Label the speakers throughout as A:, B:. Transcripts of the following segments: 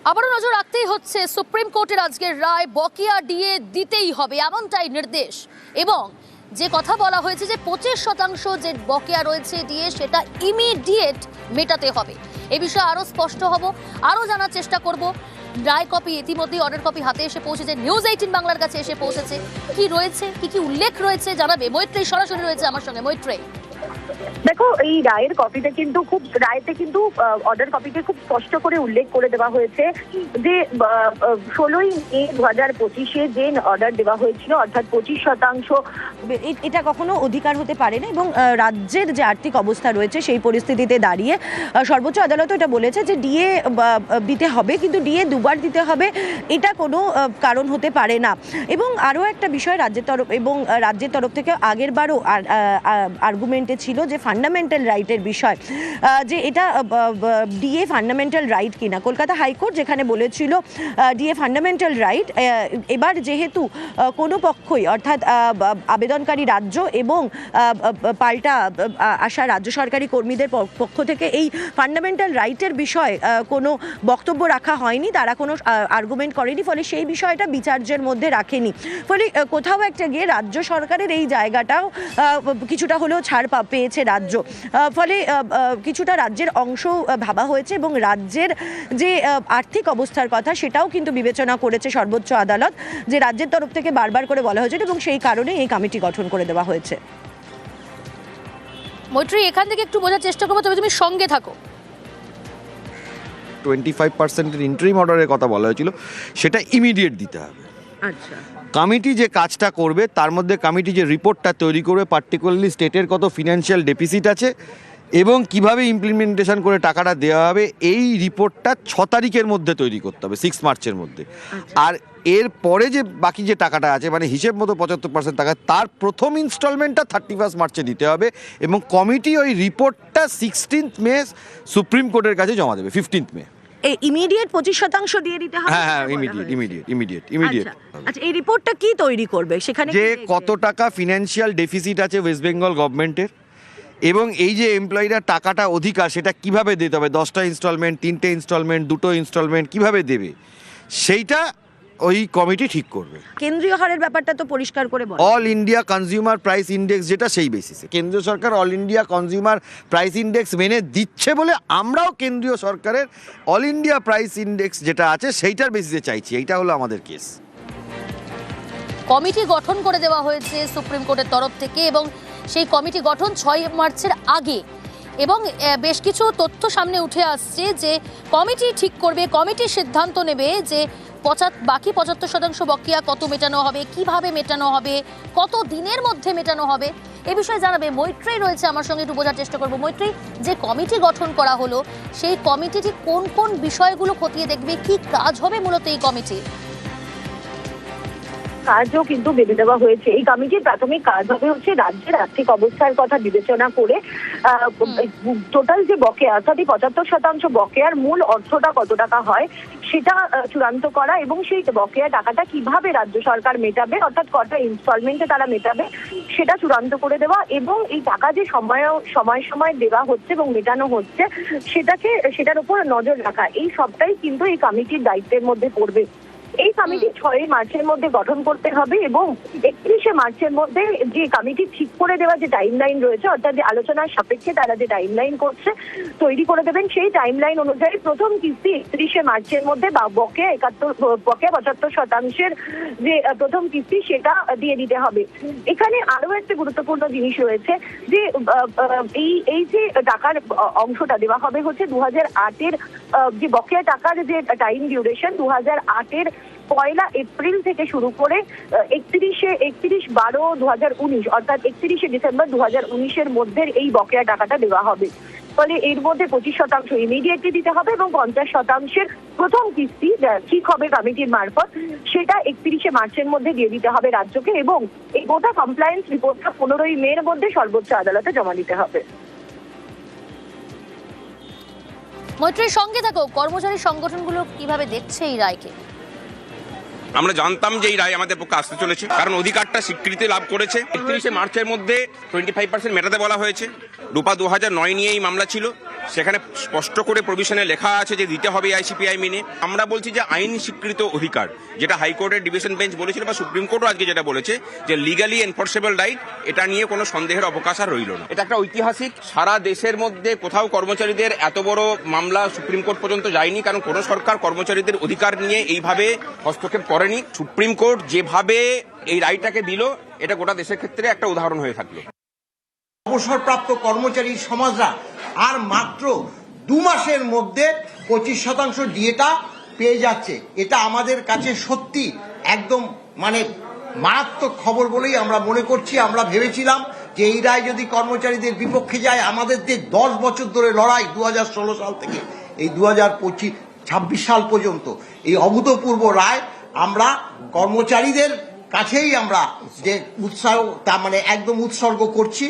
A: আবারও নজর রাখতেই হচ্ছে সুপ্রিম কোর্টের আজকের রায়, বকেয়া ডিএ দিতেই হবে এমনটাই নির্দেশ। এবং যে কথা বলা হয়েছে যে 25% যে বকেয়া রয়েছে ডিএ সেটা ইমিডিয়েট মেটাতে হবে। এ বিষয়ে আরো স্পষ্ট হব, আরো জানার চেষ্টা করব। রায় কপি ইতিমধ্যেই অর্ডার কপি হাতে এসে পৌঁছেছে, নিউজ 18 বাংলার কাছে এসে পৌঁছেছে। কি রয়েছে, কি উল্লেখ রয়েছে জানাবে মৈত্রী, সরাসরি রয়েছে আমার সঙ্গে। মৈত্রী,
B: দেখো, এই রায়ের কপিতে কিন্তু অর্ডার কপিতে খুব স্পষ্ট করে উল্লেখ করে দেওয়া হয়েছে যে 16ই মে 2025-এ যে অর্ডার দেওয়া হয়েছিল, অর্থাৎ 25%,
C: এটা কখনো অধিকার হতে পারে না। এবং রাজ্যের যে আর্থিক অবস্থা রয়েছে সেই পরিস্থিতিতে দাঁড়িয়ে সর্বোচ্চ আদালত এটা বলেছে যে ডিএ দিতে হবে, কিন্তু ডিএ দুবার দিতে হবে এটা কোনো কারণ হতে পারে না। এবং আরও একটা বিষয় রাজ্যের তরফ থেকে আগের বারও আর্গুমেন্টে ছিল যে ফান্ডামেন্টাল রাইটের বিষয়, যে এটা ডিএ ফান্ডামেন্টাল রাইট কিনা। কলকাতা হাইকোর্ট যেখানে বলেছিল ডিএ ফান্ডামেন্টাল রাইট, এবার যেহেতু কোনো পক্ষই অর্থাৎ আবেদনকারী রাজ্য এবং পাল্টা আসা রাজ্য সরকারি কর্মীদের পক্ষ থেকে এই ফান্ডামেন্টাল রাইটের বিষয়ে কোনো বক্তব্য রাখা হয়নি, তারা কোনো আর্গুমেন্ট করেনি, ফলে সেই বিষয়টা বিচার্যের মধ্যে রাখেনি। ফলে কোথাও একটা গিয়ে রাজ্য সরকারের এই জায়গাটাও কিছুটা হলেও ছাড় পেয়েছে রাজ্য। ফলে কিছুটা রাজ্যের অংশ ভাবা হয়েছে এবং রাজ্যের যে আর্থিক অবস্থার কথা সেটাও কিন্তু বিবেচনা করেছে সর্বোচ্চ আদালত, যে রাজ্যের তরফ থেকে বারবার করে বলা হয়েছে এবং সেই কারণে এই কমিটি গঠন করে দেওয়া হয়েছে।
A: মৈত্রী, এখান থেকে একটু বোঝার চেষ্টা করবো, তবে তুমি সঙ্গে থাকো।
D: 25% ইন্টারিম অর্ডারের কথা বলা হয়েছিল, সেটা ইমিডিয়েট দিতে হবে।
C: আচ্ছা,
D: কমিটি যে কাজটা করবে তার মধ্যে কমিটি যে রিপোর্টটা তৈরি করবে, পার্টিকুলারলি স্টেটের কত ফিনান্সিয়াল ডেফিসিট আছে এবং কিভাবে ইমপ্লিমেন্টেশন করে টাকাটা দেওয়া হবে, এই রিপোর্টটা 6 তারিখের মধ্যে তৈরি করতে হবে, 6 মার্চের মধ্যে। আর এর পরে যে বাকি যে টাকাটা আছে, মানে হিসেব মতো 75% টাকা, তার প্রথম ইনস্টলমেন্টটা 31 মার্চে দিতে হবে। এবং কমিটি ওই রিপোর্টটা 16 মে সুপ্রিম কোর্টের কাছে জমা দেবে, 15 মে।
C: ইমিডিয়েট 25% দিয়ে দিতে হবে।
D: হ্যাঁ, ইমিডিয়েট।
C: আচ্ছা, এই রিপোর্টটা কি তৈরি করবে? সেখানে
D: যে কত টাকা ফিনান্সিয়াল ডেফিসিট আছে ওয়েস্ট বেঙ্গল গভর্নমেন্টের, এবং এই যে এমপ্লয়িরা টাকাটা অধিকার সেটা কিভাবে দিতে হবে, 10টা ইনস্টলমেন্ট, 3টে ইনস্টলমেন্ট, 2টো ইনস্টলমেন্ট কিভাবে দেবে, সেইটা ওই কমিটি ঠিক করবে।
C: কেন্দ্রীয় হারের ব্যাপারটা তো পরিষ্কার করে বলে,
D: all India consumer price index, যেটা সেই বেসিসে কেন্দ্রীয় সরকার all India consumer price index মেনে দিচ্ছে বলে আমরাও কেন্দ্রীয় সরকারের অল ইন্ডিয়া প্রাইস ইন্ডেক্স যেটা আছে সেইটার বেসিসে চাইছি। এইটা হলো আমাদের কেস।
A: কমিটি গঠন করে দেওয়া হয়েছে সুপ্রিম কোর্টের তরফ থেকে এবং সেই কমিটি গঠন 6 মার্চের আগে। এবং বেশ কিছু তথ্য সামনে উঠে আসছে যে কমিটি ঠিক করবে, কমিটি সিদ্ধান্ত নেবে যে বাকি 75% বকেয়া কত মেটানো হবে, কিভাবে মেটানো হবে, কত দিনের মধ্যে মেটানো হবে, এ বিষয়ে জানাবে মৈত্রী রয়েছে আমার সঙ্গে। একটু বোঝার চেষ্টা করবো মৈত্রী, যে কমিটি গঠন করা হলো সেই কমিটিটি কোন কোন বিষয়গুলো খতিয়ে দেখবে, কি কাজ হবে মূলত এই কমিটির?
B: কাজও কিন্তু বেঁধে দেওয়া হয়েছে। এই কমিটির প্রাথমিক কাজ হবে হচ্ছে রাজ্যের আর্থিক অবস্থার কথা বিবেচনা করে টোটাল যে বকেয়া, অর্থাৎ 75% বকেয়ার মূল অর্থটা কত টাকা হয় সেটা চূড়ান্ত করা এবং সেই বকেয়া টাকাটা কিভাবে রাজ্য সরকার মেটাবে, অর্থাৎ কটা ইনস্টলমেন্টে তারা মেটাবে সেটা চূড়ান্ত করে দেওয়া। এবং এই টাকা যে সময় দেওয়া হচ্ছে এবং মেটানো হচ্ছে সেটার উপর নজর রাখা, এই সবটাই কিন্তু এই কমিটির দায়িত্বের মধ্যে পড়বে। এই কমিটি 6 মার্চের মধ্যে গঠন করতে হবে এবং 31 মার্চের মধ্যে যে কমিটি ঠিক করে দেওয়া যে টাইমলাইন রয়েছে, অর্থাৎ যে আলোচনার সাপেক্ষে তারা যে টাইমলাইন করছে তৈরি করে দেবেন, সেই টাইমলাইন অনুযায়ী প্রথম কিস্তি 31 মার্চের মধ্যে বকেয়া 75% যে প্রথম কিস্তি সেটা দিয়ে দিতে হবে। এখানে আরো একটা গুরুত্বপূর্ণ জিনিস রয়েছে যে এই যে টাকার অংশটা দেওয়া হবে হচ্ছে 2008-এর যে বকেয়া টাকার যে টাইম ডিউরেশন, 2008-এর 1 এপ্রিল থেকে শুরু করে 31/12/2019, অর্থাৎ 31 ডিসেম্বর 2019-এর মধ্যে এই বকেয়া টাকাটা দেওয়া হবে। ফলে এর মধ্যে 25% ইমিডিয়েটলি দিতে হবে এবং 50%-এর প্রথম কিস্তি ঠিক হবে কমিটির মারফত, সেটা 31 মার্চের মধ্যে দিয়ে দিতে হবে রাজ্যকে এবং এই গোটা কমপ্লায়েন্স রিপোর্টটা 15ই মের মধ্যে সর্বোচ্চ আদালতে জমা দিতে হবে।
A: মৈত্রীর সঙ্গে থাকো, কর্মচারী সংগঠনগুলো কিভাবে দেখছে এই রায়কে?
E: আমরা জানতাম যে এই রায় আমাদের পক্ষে আসতে চলেছে, কারণ অধিকারটা স্বীকৃতি লাভ করেছে। 31শে মার্চের মধ্যে 25% মেটাতে বলা হয়েছে। রূপা 2009 নিয়ে এই মামলা ছিল, সেখানে স্পষ্ট করে প্রভিশনে লেখা আছে যে দিতে হবে আইসিপিআই মেনে। আমরা বলছি যে আইন স্বীকৃত অধিকার, যেটা হাইকোর্টের ডিভিশন বেঞ্চ বলেছিল বা সুপ্রিম কোর্টও আজকে যেটা বলেছে যে লিগালি এনফোর্সেবল রাইট, এটা নিয়ে কোনো সন্দেহের অবকাশ আর রইল না। এটা একটা ঐতিহাসিক, সারা দেশের মধ্যে কোথাও কর্মচারীদের এত বড় মামলা সুপ্রিম কোর্ট পর্যন্ত যায়নি, কারণ কোনো সরকার কর্মচারীদের অধিকার নিয়ে এইভাবে হস্তক্ষেপ করেনি। সুপ্রিম কোর্ট যেভাবে এই রায়টাকে দিল, এটা গোটা দেশের ক্ষেত্রে একটা উদাহরণ হয়ে থাকলো।
F: অবসরপ্রাপ্ত কর্মচারী সমাজরা আর মাত্র 2 মাসের মধ্যে 25% ডিএটা পেয়ে যাচ্ছে। এটা আমাদের কাছে সত্যি একদম মানে মারাত্মক খবর বলেই আমরা মনে করছি। আমরা ভেবেছিলাম যে এই রায় যদি কর্মচারীদের বিপক্ষে যায়, আমাদের যে 10 বছর ধরে লড়াই 2016 সাল থেকে এই 2026 সাল পর্যন্ত, এই অভূতপূর্ব রায় আমরা কর্মচারীদের কাছেই আমরা যে উৎসাহ তা মানে একদম উৎসর্গ করছি।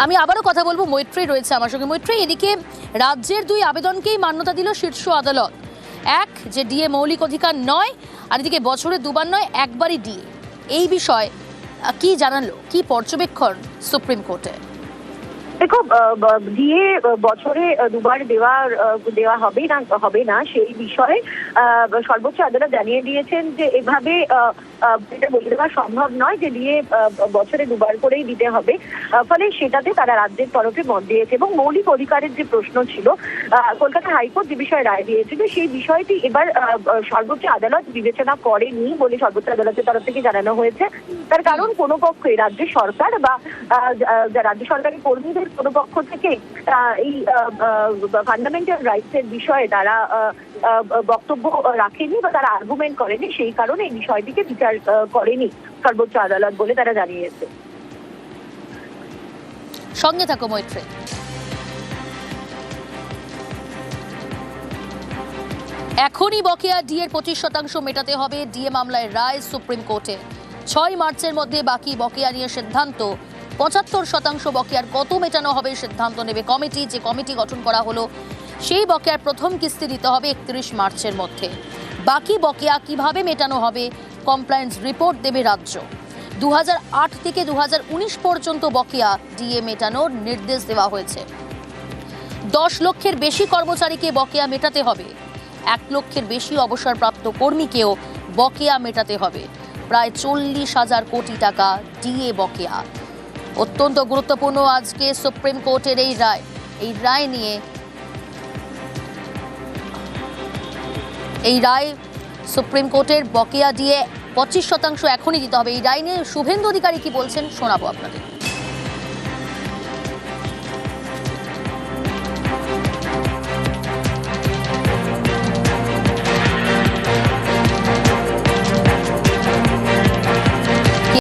A: আমি আবারও কথা বলবো, মৈত্রী রয়েছে আমার সঙ্গে। মৈত্রী, এদিকে রাজ্যের 2 আবেদনকেই মান্যতা দিল শীর্ষ আদালত। এক, যে ডিএ মৌলিক অধিকার নয়, আর এদিকে বছরে 2 বার নয়, একবারই ডিএ। এই বিষয়ে কি জানালো, কি পর্যবেক্ষণ সুপ্রিম কোর্টে?
B: দেখো, ডিএ বছরে 2 বার দেওয়া হবে না সেই বিষয়ে সর্বোচ্চ আদালত জানিয়ে দিয়েছেন যে এভাবে এটা বলে দেওয়া সম্ভব নয় যে ডিএ বছরে 2 বার করেই দিতে হবে। ফলে সেটাতে তারা রাজ্যের তরফে মত দিয়েছে। এবং মৌলিক অধিকারের যে প্রশ্ন ছিল, কলকাতা হাইকোর্ট যে বিষয়ে রায় দিয়েছিল, সেই বিষয়টি এবার সর্বোচ্চ আদালত বিবেচনা করেনি বলে সর্বোচ্চ আদালতের তরফ থেকে জানানো হয়েছে। তার কারণ কোনো পক্ষে রাজ্য সরকার বা রাজ্য সরকারের কর্মীদের কোনো পক্ষ থেকে এই ফান্ডামেন্টাল রাইটস এর বিষয়ে তারা বক্তব্য রাখেনি বা তারা আর্গুমেন্ট করেনি। সেই কারণে এই বিষয়টিকে বিচার করেনি সর্বোচ্চ আদালত বলে তারা জানিয়েছে।
A: সঙ্গে থাকো মৈত্রী। এখনই বকেয়া ডিএর 25% মেটাতে হবে। ডিএ মামলায় রায় সুপ্রিম কোর্টে। 6 মার্চের মধ্যে বাকি বকেয়া নিয়ে সিদ্ধান্ত। 75% বকেয়ার কত মেটানো হবে সিদ্ধান্ত নেবে কমিটি। যে কমিটি গঠন করা হলো, সেই বকেয়ার প্রথম কিস্তি দিতে হবে 31 মার্চের মধ্যে। বাকি বকেয়া কিভাবে মেটানো হবে, কমপ্লায়েন্স রিপোর্ট দেবে রাজ্য। 2008 থেকে 2019 পর্যন্ত বকেয়া ডিএ মেটানোর নির্দেশ দেওয়া হয়েছে। 10 লক্ষের বেশি কর্মচারীকে বকেয়া মেটাতে হবে। 1 লক্ষের বেশি অবসরপ্রাপ্ত কর্মীকেও বকেয়া মেটাতে হবে। প্রায় 40,000 কোটি টাকা ডিএ বকেয়া। অত্যন্ত গুরুত্বপূর্ণ আজকে সুপ্রিম কোর্টের এই রায়। এই রায় নিয়ে সুপ্রিম কোর্টের বকেয়া দিয়ে 25% এখনই দিতে হবে। এই রায় নিয়ে শুভেন্দু অধিকারী কি বলছেন শোনাবো আপনাদের।